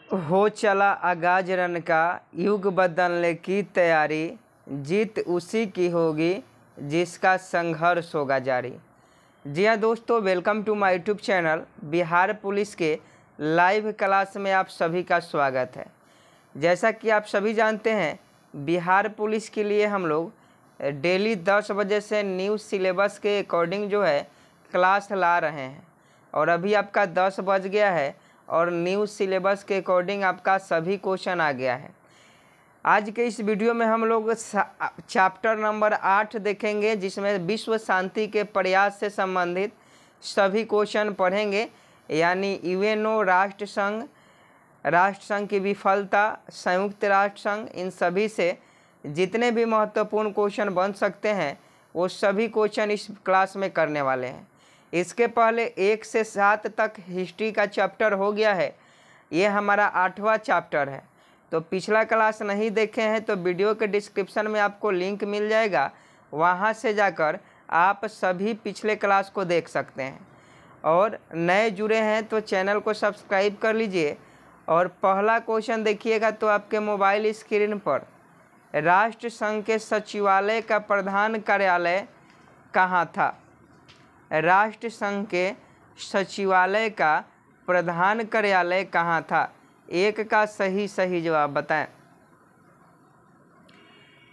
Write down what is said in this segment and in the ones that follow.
हो चला आगाज रन का, युग बदलने की तैयारी, जीत उसी की होगी जिसका संघर्ष होगा जारी। जी हाँ दोस्तों, welcome to my YouTube channel. Bihar police के लाइव क्लास में आप सभी का स्वागत है। जैसा कि आप सभी जानते हैं, बिहार पुलिस के लिए हम लोग डेली 10 बजे से न्यू सिलेबस के अकॉर्डिंग जो है क्लास ला रहे हैं और अभी आपका 10 बज गया है और न्यू सिलेबस के अकॉर्डिंग आपका सभी क्वेश्चन आ गया है। आज के इस वीडियो में हम लोग चैप्टर नंबर 8 देखेंगे, जिसमें विश्व शांति के प्रयास से संबंधित सभी क्वेश्चन पढ़ेंगे, यानी यूएनओ, राष्ट्र संघ की विफलता, संयुक्त राष्ट्र संघ, इन सभी से जितने भी महत्वपूर्ण क्वेश्चन बन सकते हैं वो सभी क्वेश्चन इस क्लास में करने वाले हैं। इसके पहले 1 से 7 तक हिस्ट्री का चैप्टर हो गया है, ये हमारा 8वां चैप्टर है। तो पिछला क्लास नहीं देखे हैं तो वीडियो के डिस्क्रिप्शन में आपको लिंक मिल जाएगा, वहाँ से जाकर आप सभी पिछले क्लास को देख सकते हैं। और नए जुड़े हैं तो चैनल को सब्सक्राइब कर लीजिए। और पहला क्वेश्चन देखिएगा तो आपके मोबाइल स्क्रीन पर, राष्ट्र संघ के सचिवालय का प्रधान कार्यालय कहाँ था? राष्ट्र संघ के सचिवालय का प्रधान कार्यालय कहाँ था? एक का सही जवाब बताएं।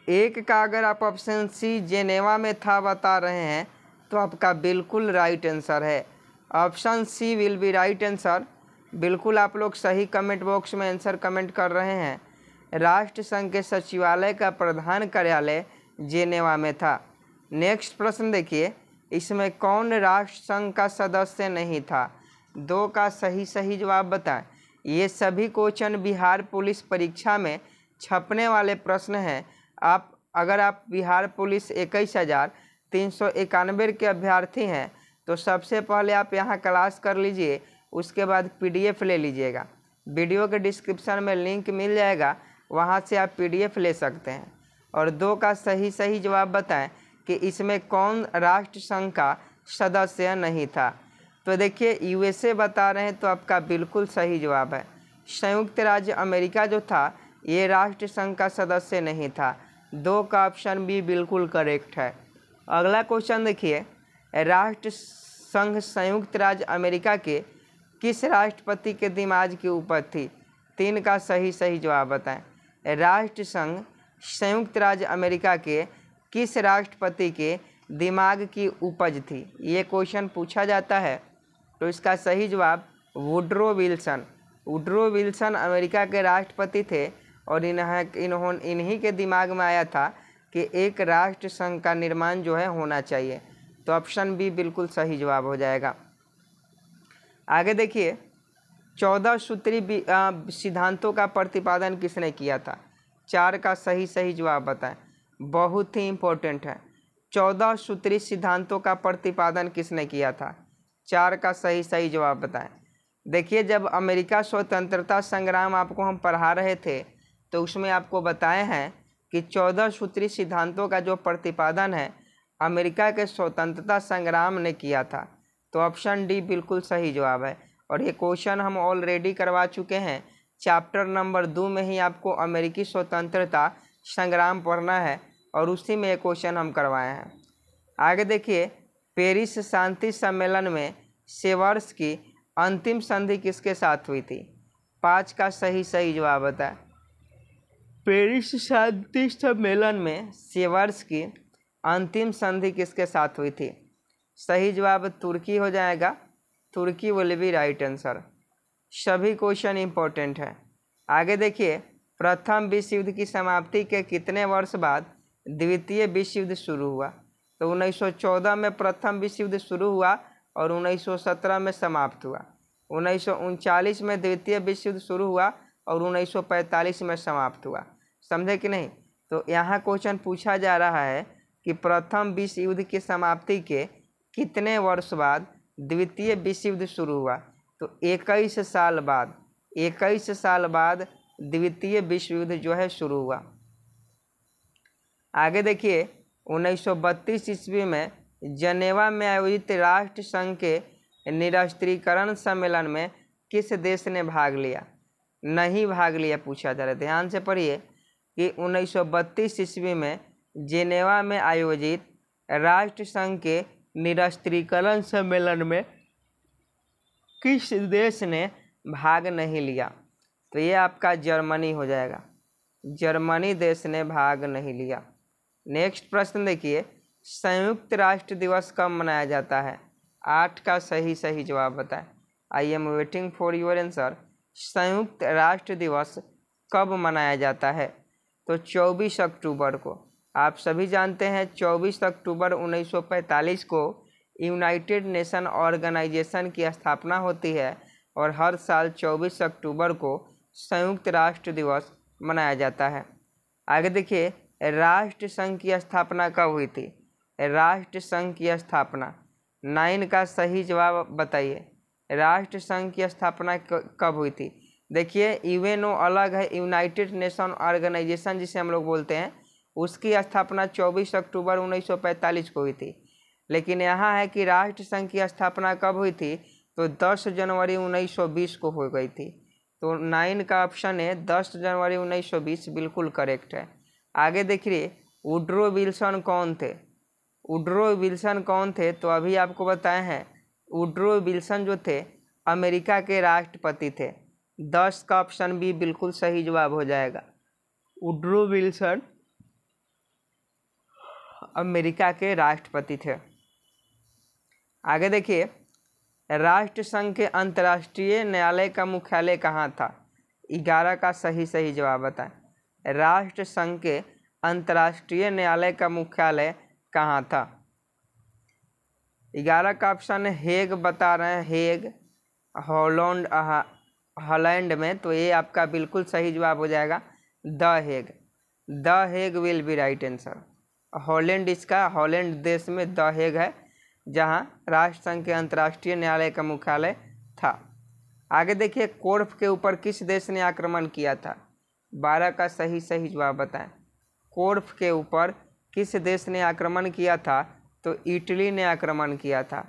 एक का अगर आप ऑप्शन सी जेनेवा में था बता रहे हैं तो आपका बिल्कुल राइट आंसर है। Option C will be right answer. बिल्कुल आप लोग सही कमेंट बॉक्स में आंसर कमेंट कर रहे हैं। राष्ट्र संघ के सचिवालय का प्रधान कार्यालय जेनेवा में था। नेक्स्ट प्रश्न देखिए, इसमें कौन राष्ट्र संघ का सदस्य नहीं था? 2 का सही जवाब बताएं। ये सभी क्वेश्चन बिहार पुलिस परीक्षा में छपने वाले प्रश्न हैं। अगर आप बिहार पुलिस 21,391 के अभ्यर्थी हैं तो सबसे पहले आप यहाँ क्लास कर लीजिए, उसके बाद PDF ले लीजिएगा। वीडियो के डिस्क्रिप्शन में लिंक मिल जाएगा, वहाँ से आप PDF ले सकते हैं। और 2 का सही जवाब बताएं कि इसमें कौन राष्ट्र संघ का सदस्य नहीं था? तो देखिए, USA बता रहे हैं तो आपका बिल्कुल सही जवाब है। संयुक्त राज्य अमेरिका जो था ये राष्ट्र संघ का सदस्य नहीं था। 2 का ऑप्शन बी बिल्कुल करेक्ट है। अगला क्वेश्चन देखिए, राष्ट्र संघ संयुक्त राज्य अमेरिका के किस राष्ट्रपति के दिमाग की उपज थी? 3 का सही जवाब बताएं। राष्ट्र संघ संयुक्त राज्य अमेरिका के किस राष्ट्रपति के दिमाग की उपज थी? ये क्वेश्चन पूछा जाता है। तो इसका सही जवाब वुड्रो विल्सन अमेरिका के राष्ट्रपति थे और इन्हीं के दिमाग में आया था कि एक राष्ट्र संघ का निर्माण जो है होना चाहिए। तो ऑप्शन बी बिल्कुल सही जवाब हो जाएगा। आगे देखिए, 14 सूत्री सिद्धांतों का प्रतिपादन किसने किया था? 4 का सही जवाब बताएं। बहुत ही इम्पोर्टेंट है। 14 सूत्री सिद्धांतों का प्रतिपादन किसने किया था? 4 का सही जवाब बताएं। देखिए, जब अमेरिका स्वतंत्रता संग्राम आपको हम पढ़ा रहे थे तो उसमें आपको बताए हैं कि 14 सूत्री सिद्धांतों का जो प्रतिपादन है अमेरिका के स्वतंत्रता संग्राम ने किया था। तो ऑप्शन डी बिल्कुल सही जवाब है। और ये क्वेश्चन हम ऑलरेडी करवा चुके हैं। चैप्टर नंबर 2 में ही आपको अमेरिकी स्वतंत्रता संग्राम पढ़ना है और उसी में ये क्वेश्चन हम करवाए हैं। आगे देखिए, पेरिस शांति सम्मेलन में सेवर्स की अंतिम संधि किसके साथ हुई थी? 5 का सही जवाब बताएं। पेरिस शांति सम्मेलन में सेवर्स की अंतिम संधि किसके साथ हुई थी? सही जवाब तुर्की हो जाएगा। तुर्की विल बी राइट आंसर। सभी क्वेश्चन इंपॉर्टेंट है। आगे देखिए, प्रथम विश्व युद्ध की समाप्ति के कितने वर्ष बाद द्वितीय विश्व युद्ध शुरू हुआ? तो 1914 में प्रथम विश्व युद्ध शुरू हुआ और 1917 में समाप्त हुआ। 1939 में द्वितीय विश्व युद्ध शुरू हुआ और 1945 में समाप्त हुआ। समझे कि नहीं? तो यहाँ क्वेश्चन पूछा जा रहा है कि प्रथम विश्व युद्ध की समाप्ति के कितने वर्ष बाद द्वितीय विश्व युद्ध शुरू हुआ? तो 21 साल बाद द्वितीय विश्व युद्ध जो है शुरू हुआ। आगे देखिए, 1932 ईस्वी में जनेवा में आयोजित राष्ट्र संघ के निरस्त्रीकरण सम्मेलन में किस देश ने भाग लिया? नहीं भाग लिया पूछा जा रहा है। ध्यान से पढ़िए कि 1932 ईस्वी में जेनेवा में आयोजित राष्ट्र संघ के निरस्त्रीकरण सम्मेलन में किस देश ने भाग नहीं लिया? तो ये आपका जर्मनी हो जाएगा। जर्मनी देश ने भाग नहीं लिया। नेक्स्ट प्रश्न देखिए, संयुक्त राष्ट्र दिवस कब मनाया जाता है? 8 का सही जवाब बताएं। I am waiting for your answer. संयुक्त राष्ट्र दिवस कब मनाया जाता है? तो 24 अक्टूबर को। आप सभी जानते हैं 24 अक्टूबर 1945 को यूनाइटेड नेशन ऑर्गेनाइजेशन की स्थापना होती है और हर साल 24 अक्टूबर को संयुक्त राष्ट्र दिवस मनाया जाता है। आगे देखिए, राष्ट्र संघ की स्थापना कब हुई थी? राष्ट्र संघ की स्थापना 9 का सही जवाब बताइए। राष्ट्र संघ की स्थापना कब हुई थी? देखिए, यूएनओ अलग है, यूनाइटेड नेशन ऑर्गेनाइजेशन जिसे हम लोग बोलते हैं, उसकी स्थापना 24 अक्टूबर 1945 को हुई थी। लेकिन यहाँ है कि राष्ट्र संघ की स्थापना कब हुई थी? तो 10 जनवरी 1920 को हो गई थी। तो 9 का ऑप्शन है 10 जनवरी 1920 बिल्कुल करेक्ट है। आगे देखिए, वुड्रो विल्सन कौन थे? वुड्रो विल्सन कौन थे? तो अभी आपको बताए हैं, वुड्रो विल्सन जो थे अमेरिका के राष्ट्रपति थे। 10 का ऑप्शन भी बिल्कुल सही जवाब हो जाएगा। वुड्रो विल्सन अमेरिका के राष्ट्रपति थे। आगे देखिए, राष्ट्र संघ के अंतर्राष्ट्रीय न्यायालय का मुख्यालय कहाँ था? 11 का सही जवाब बताएं। राष्ट्र संघ के अंतर्राष्ट्रीय न्यायालय का मुख्यालय कहाँ था? 11 का ऑप्शन हेग बता रहे हैं, हेग हॉलैंड में। तो ये आपका बिल्कुल सही जवाब हो जाएगा, the Hague will be right answer. Holland, इसका हॉलैंड देश में द हेग है, जहां राष्ट्र संघ के अंतर्राष्ट्रीय न्यायालय का मुख्यालय था। आगे देखिए, कोर्फ के ऊपर किस देश ने आक्रमण किया था? 12 का सही जवाब बताएं। कोर्फ के ऊपर किस देश ने आक्रमण किया था? तो इटली ने आक्रमण किया था।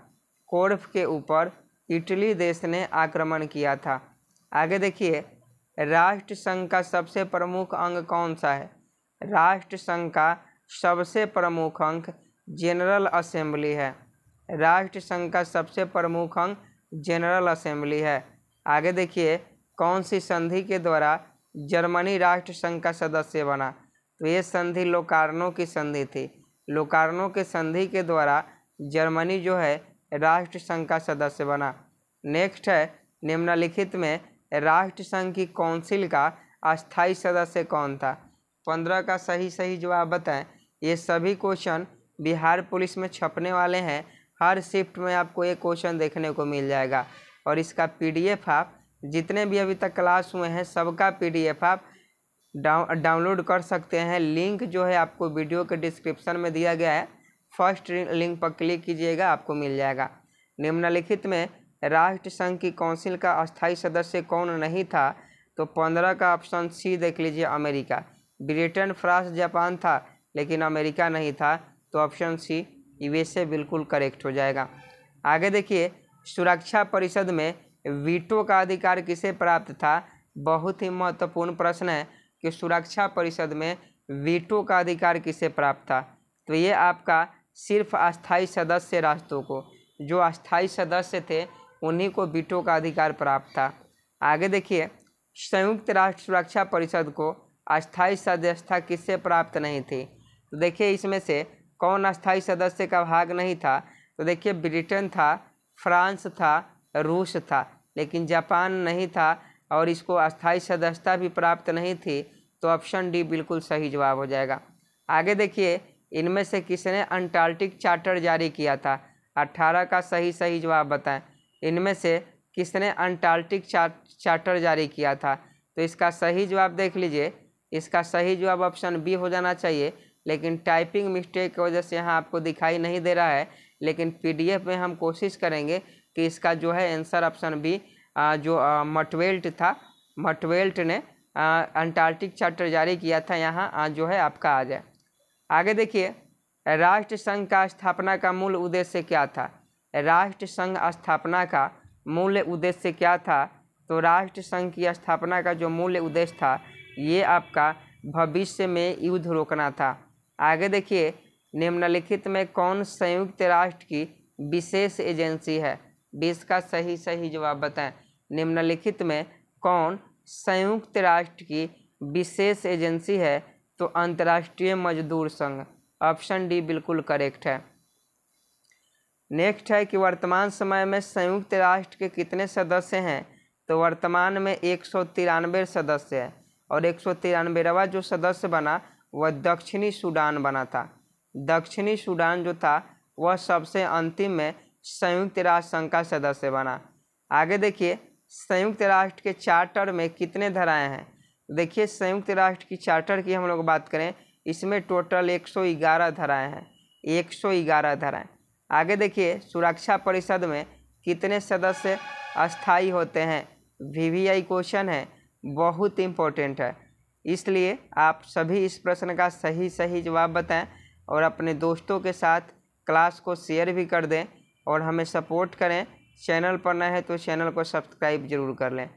कोर्फ के ऊपर इटली देश ने आक्रमण किया था। आगे देखिए, राष्ट्र संघ का सबसे प्रमुख अंग कौन सा है? राष्ट्र संघ का सबसे प्रमुख अंग जनरल असेंबली है। राष्ट्र संघ का सबसे प्रमुख अंग जनरल असेंबली है। आगे देखिए, कौन सी संधि के द्वारा जर्मनी राष्ट्र संघ का सदस्य बना? तो ये संधि लोकार्नो की संधि थी। लोकार्नो के संधि के द्वारा जर्मनी जो है राष्ट्र संघ का सदस्य बना। नेक्स्ट है, निम्नलिखित में राष्ट्र संघ की काउंसिल का अस्थायी सदस्य कौन था? 15 का सही जवाब बताएं। ये सभी क्वेश्चन बिहार पुलिस में छपने वाले हैं। हर शिफ्ट में आपको एक क्वेश्चन देखने को मिल जाएगा और इसका पीडीएफ आप जितने भी अभी तक क्लास हुए हैं सबका पीडीएफ आप डाउनलोड कर सकते हैं। लिंक जो है आपको वीडियो के डिस्क्रिप्शन में दिया गया है, फर्स्ट लिंक पर क्लिक कीजिएगा, आपको मिल जाएगा। निम्नलिखित में राष्ट्र संघ की काउंसिल का अस्थायी सदस्य कौन नहीं था? तो 15 का ऑप्शन सी देख लीजिए, अमेरिका। ब्रिटेन, फ्रांस, जापान था लेकिन अमेरिका नहीं था। तो ऑप्शन सी यूएसए बिल्कुल करेक्ट हो जाएगा। आगे देखिए, सुरक्षा परिषद में वीटो का अधिकार किसे प्राप्त था? बहुत ही महत्वपूर्ण प्रश्न है कि सुरक्षा परिषद में वीटो का अधिकार किसे प्राप्त था? तो ये आपका सिर्फ अस्थायी सदस्य राष्ट्रों को, जो अस्थायी सदस्य थे उन्हीं को वीटो का अधिकार प्राप्त था। आगे देखिए, संयुक्त राष्ट्र सुरक्षा परिषद को अस्थायी सदस्यता किससे प्राप्त नहीं थी? तो देखिए, इसमें से कौन अस्थायी सदस्य का भाग नहीं था? तो देखिए, ब्रिटेन था, फ्रांस था, रूस था, लेकिन जापान नहीं था और इसको अस्थायी सदस्यता भी प्राप्त नहीं थी। तो ऑप्शन डी बिल्कुल सही जवाब हो जाएगा। आगे देखिए, इनमें से किसने अंटार्कटिक चार्टर जारी किया था? 18 का सही जवाब बताएं। इनमें से किसने अंटार्कटिक चार्टर जारी किया था? तो इसका सही जवाब देख लीजिए, इसका सही जवाब ऑप्शन बी हो जाना चाहिए, लेकिन टाइपिंग मिस्टेक की वजह से यहाँ आपको दिखाई नहीं दे रहा है। लेकिन पीडीएफ में हम कोशिश करेंगे कि इसका जो है आंसर ऑप्शन बी जो मटवेल्ट था, मटवेल्ट ने अंटार्कटिक चार्टर जारी किया था, यहाँ जो है आपका आ जाए। आगे देखिए, राष्ट्र संघ का स्थापना का मूल उद्देश्य क्या था? राष्ट्र संघ स्थापना का मूल उद्देश्य क्या था? तो राष्ट्र संघ की स्थापना का जो मूल उद्देश्य था ये आपका भविष्य में युद्ध रोकना था। आगे देखिए, निम्नलिखित में कौन संयुक्त राष्ट्र की विशेष एजेंसी है? 20 का सही जवाब बताएं। निम्नलिखित में कौन संयुक्त राष्ट्र की विशेष एजेंसी है? तो अंतर्राष्ट्रीय मजदूर संघ। ऑप्शन डी बिल्कुल करेक्ट है। नेक्स्ट है कि वर्तमान समय में संयुक्त राष्ट्र के कितने सदस्य हैं? तो वर्तमान में 193 सदस्य है और 193वां जो सदस्य बना वह दक्षिणी सूडान बना था। दक्षिणी सूडान जो था वह सबसे अंतिम में संयुक्त राष्ट्र संघ का सदस्य बना। आगे देखिए, संयुक्त राष्ट्र के चार्टर में कितने धाराएं हैं? देखिए, संयुक्त राष्ट्र की चार्टर की हम लोग बात करें, इसमें टोटल 111 धाराएं हैं, 111 धाराएं। आगे देखिए, सुरक्षा परिषद में कितने सदस्य अस्थायी होते हैं? वीवीआई क्वेश्चन है, बहुत इम्पोर्टेंट है, इसलिए आप सभी इस प्रश्न का सही जवाब बताएं और अपने दोस्तों के साथ क्लास को शेयर भी कर दें और हमें सपोर्ट करें। चैनल पर नए हैं तो चैनल को सब्सक्राइब जरूर कर लें।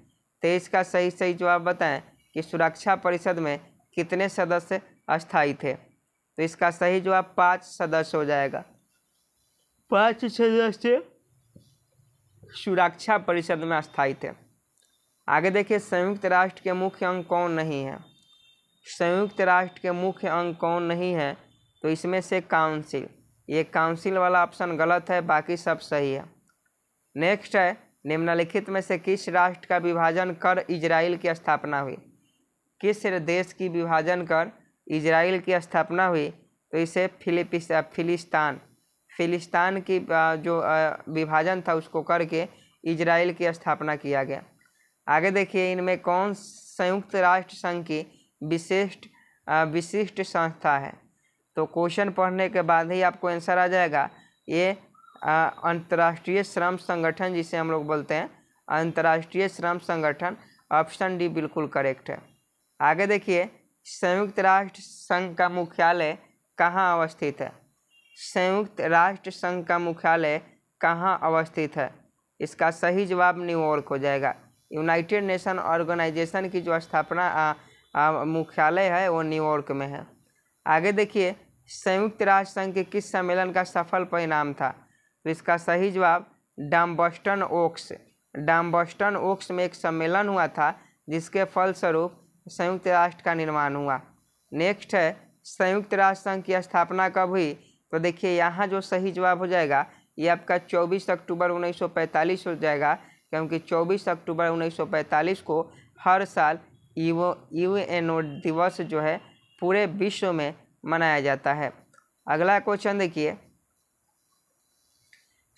23 का सही जवाब बताएं कि सुरक्षा परिषद में कितने सदस्य अस्थायी थे? तो इसका सही जवाब 5 सदस्य हो जाएगा। 5 सदस्य सुरक्षा परिषद में अस्थायी थे। आगे देखिए, संयुक्त राष्ट्र के मुख्य अंग कौन नहीं है? संयुक्त राष्ट्र के मुख्य अंग कौन नहीं है? तो इसमें से काउंसिल, ये काउंसिल वाला ऑप्शन गलत है, बाकी सब सही है। नेक्स्ट है, निम्नलिखित में से किस राष्ट्र का विभाजन कर इजराइल की स्थापना हुई? किस देश की विभाजन कर इजराइल की स्थापना हुई? तो इसे फिलिस्तान की जो विभाजन था उसको करके इजराइल की स्थापना किया गया। आगे देखिए, इनमें कौन संयुक्त राष्ट्र संघ की विशिष्ट संस्था है? तो क्वेश्चन पढ़ने के बाद ही आपको आंसर आ जाएगा। ये अंतर्राष्ट्रीय श्रम संगठन जिसे हम लोग बोलते हैं, अंतर्राष्ट्रीय श्रम संगठन। ऑप्शन डी बिल्कुल करेक्ट है। आगे देखिए, संयुक्त राष्ट्र संघ का मुख्यालय कहाँ अवस्थित है? संयुक्त राष्ट्र संघ का मुख्यालय कहाँ अवस्थित है? इसका सही जवाब न्यूयॉर्क हो जाएगा। यूनाइटेड नेशन ऑर्गेनाइजेशन की जो स्थापना मुख्यालय है वो न्यूयॉर्क में है। आगे देखिए, संयुक्त राष्ट्र संघ के किस सम्मेलन का सफल परिणाम था? तो इसका सही जवाब डाम्बस्टन ओक्स में एक सम्मेलन हुआ था जिसके फलस्वरूप संयुक्त राष्ट्र का निर्माण हुआ। नेक्स्ट है, संयुक्त राष्ट्र संघ की स्थापना कब हुई? तो देखिए, यहाँ जो सही जवाब हो जाएगा ये आपका 24 अक्टूबर 1945 हो जाएगा, क्योंकि 24 अक्टूबर 1945 को हर साल यूएनओ दिवस जो है पूरे विश्व में मनाया जाता है। अगला क्वेश्चन देखिए,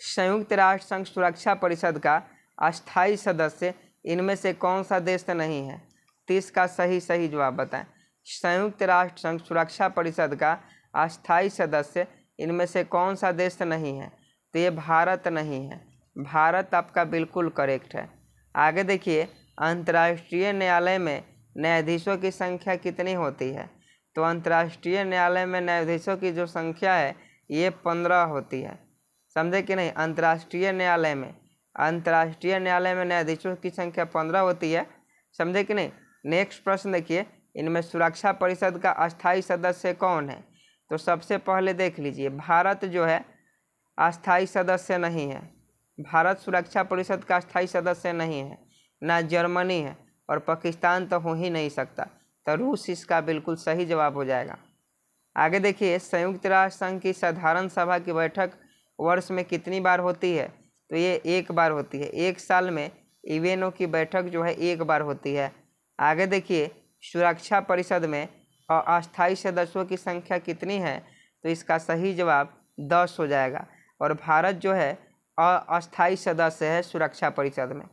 संयुक्त राष्ट्र संघ सुरक्षा परिषद का अस्थायी सदस्य इनमें से कौन सा देश नहीं है? 30 का सही जवाब बताएं। संयुक्त राष्ट्र संघ सुरक्षा परिषद का अस्थायी सदस्य इनमें से कौन सा देश नहीं है? तो ये भारत नहीं है, भारत आपका बिल्कुल करेक्ट है। आगे देखिए, अंतर्राष्ट्रीय न्यायालय में न्यायाधीशों की संख्या कितनी होती है? तो अंतर्राष्ट्रीय न्यायालय में न्यायाधीशों की जो संख्या है ये 15 होती है, समझे कि नहीं? अंतर्राष्ट्रीय न्यायालय में न्यायाधीशों की संख्या 15 होती है, समझे कि नहीं? नेक्स्ट प्रश्न देखिए, इनमें सुरक्षा परिषद का अस्थायी सदस्य कौन है? तो सबसे पहले देख लीजिए, भारत जो है अस्थायी सदस्य नहीं है, भारत सुरक्षा परिषद का अस्थायी सदस्य नहीं है, ना जर्मनी है और पाकिस्तान तो हो ही नहीं सकता, तो रूस इसका बिल्कुल सही जवाब हो जाएगा। आगे देखिए, संयुक्त राष्ट्र संघ की साधारण सभा की बैठक वर्ष में कितनी बार होती है? तो ये एक बार होती है, एक साल में यूएनओ की बैठक जो है एक बार होती है। आगे देखिए, सुरक्षा परिषद में अस्थायी सदस्यों की संख्या कितनी है? तो इसका सही जवाब 10 हो जाएगा और भारत जो है अस्थायी सदस्य है सुरक्षा परिषद में।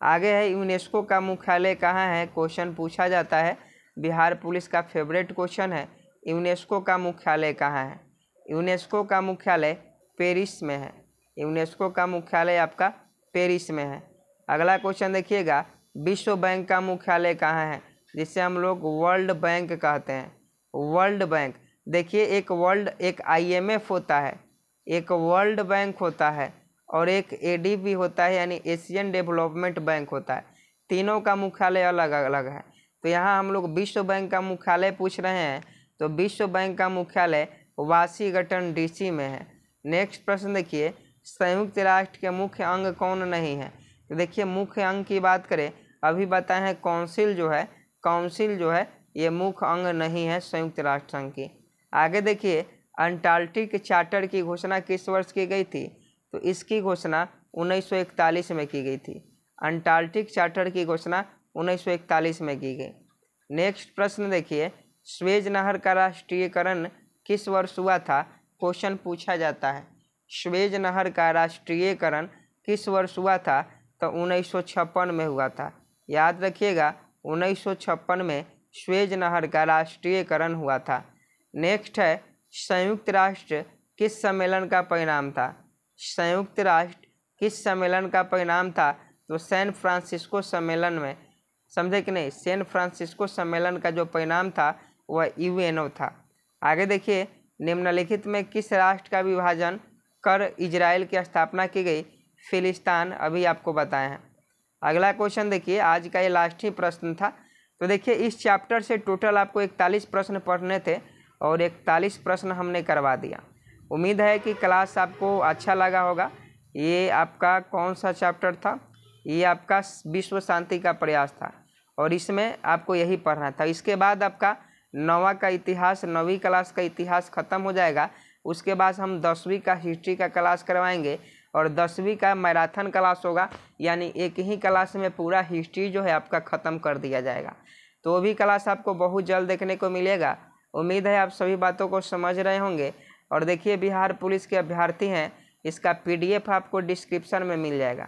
आगे है, यूनेस्को का मुख्यालय कहाँ है? क्वेश्चन पूछा जाता है, बिहार पुलिस का फेवरेट क्वेश्चन है। यूनेस्को का मुख्यालय कहाँ है? यूनेस्को का मुख्यालय पेरिस में है, यूनेस्को का मुख्यालय आपका पेरिस में है। अगला क्वेश्चन देखिएगा, विश्व बैंक का मुख्यालय कहाँ है? जिसे हम लोग वर्ल्ड बैंक कहते हैं, वर्ल्ड बैंक। देखिए, एक IMF होता है, एक वर्ल्ड बैंक होता है और एक ADB होता है, यानी एशियन डेवलपमेंट बैंक होता है। तीनों का मुख्यालय अलग अलग है। तो यहाँ हम लोग विश्व बैंक का मुख्यालय पूछ रहे हैं, तो विश्व बैंक का मुख्यालय वाशिंगटन डीसी में है। नेक्स्ट प्रश्न देखिए, संयुक्त राष्ट्र के मुख्य अंग कौन नहीं है? तो देखिए मुख्य अंग की बात करें, अभी बताए हैं काउंसिल जो है ये मुख्य अंग नहीं है संयुक्त राष्ट्र संघ की। आगे देखिए, अंटार्कटिक चार्टर की घोषणा किस वर्ष की गई थी? तो इसकी घोषणा 1941 में की गई थी। अंटार्कटिक चार्टर की घोषणा 1941 में की गई। नेक्स्ट प्रश्न देखिए, स्वेज नहर का राष्ट्रीयकरण किस वर्ष हुआ था? क्वेश्चन पूछा जाता है, स्वेज नहर का राष्ट्रीयकरण किस वर्ष हुआ था? तो 1956 में हुआ था। याद रखिएगा, 1956 में स्वेज नहर का राष्ट्रीयकरण हुआ था। नेक्स्ट है, संयुक्त राष्ट्र किस सम्मेलन का परिणाम था? संयुक्त राष्ट्र किस सम्मेलन का परिणाम था? तो सैन फ्रांसिस्को सम्मेलन में, समझे कि नहीं, सैन फ्रांसिस्को सम्मेलन का जो परिणाम था वह यूएनओ था। आगे देखिए, निम्नलिखित में किस राष्ट्र का विभाजन कर इजराइल की स्थापना की गई? फिलिस्तीन, अभी आपको बताए हैं। अगला क्वेश्चन देखिए, आज का ये लास्ट ही प्रश्न था। तो देखिए इस चैप्टर से टोटल आपको 41 प्रश्न पढ़ने थे और 41 प्रश्न हमने करवा दिया। उम्मीद है कि क्लास आपको अच्छा लगा होगा। ये आपका कौन सा चैप्टर था? ये आपका विश्व शांति का प्रयास था और इसमें आपको यही पढ़ना था। इसके बाद आपका 9वां का इतिहास, 9वीं क्लास का इतिहास ख़त्म हो जाएगा। उसके बाद हम 10वीं का हिस्ट्री का क्लास करवाएंगे और 10वीं का मैराथन क्लास होगा, यानी एक ही क्लास में पूरा हिस्ट्री जो है आपका ख़त्म कर दिया जाएगा। तो वो भी क्लास आपको बहुत जल्द देखने को मिलेगा। उम्मीद है आप सभी बातों को समझ रहे होंगे। और देखिए, बिहार पुलिस के अभ्यर्थी हैं, इसका PDF आपको डिस्क्रिप्शन में मिल जाएगा।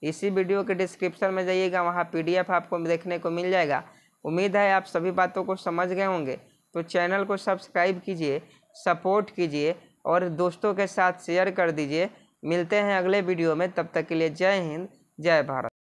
इसी वीडियो के डिस्क्रिप्शन में जाइएगा, वहाँ PDF आपको देखने को मिल जाएगा। उम्मीद है आप सभी बातों को समझ गए होंगे। तो चैनल को सब्सक्राइब कीजिए, सपोर्ट कीजिए और दोस्तों के साथ शेयर कर दीजिए। मिलते हैं अगले वीडियो में, तब तक के लिए जय हिंद, जय भारत।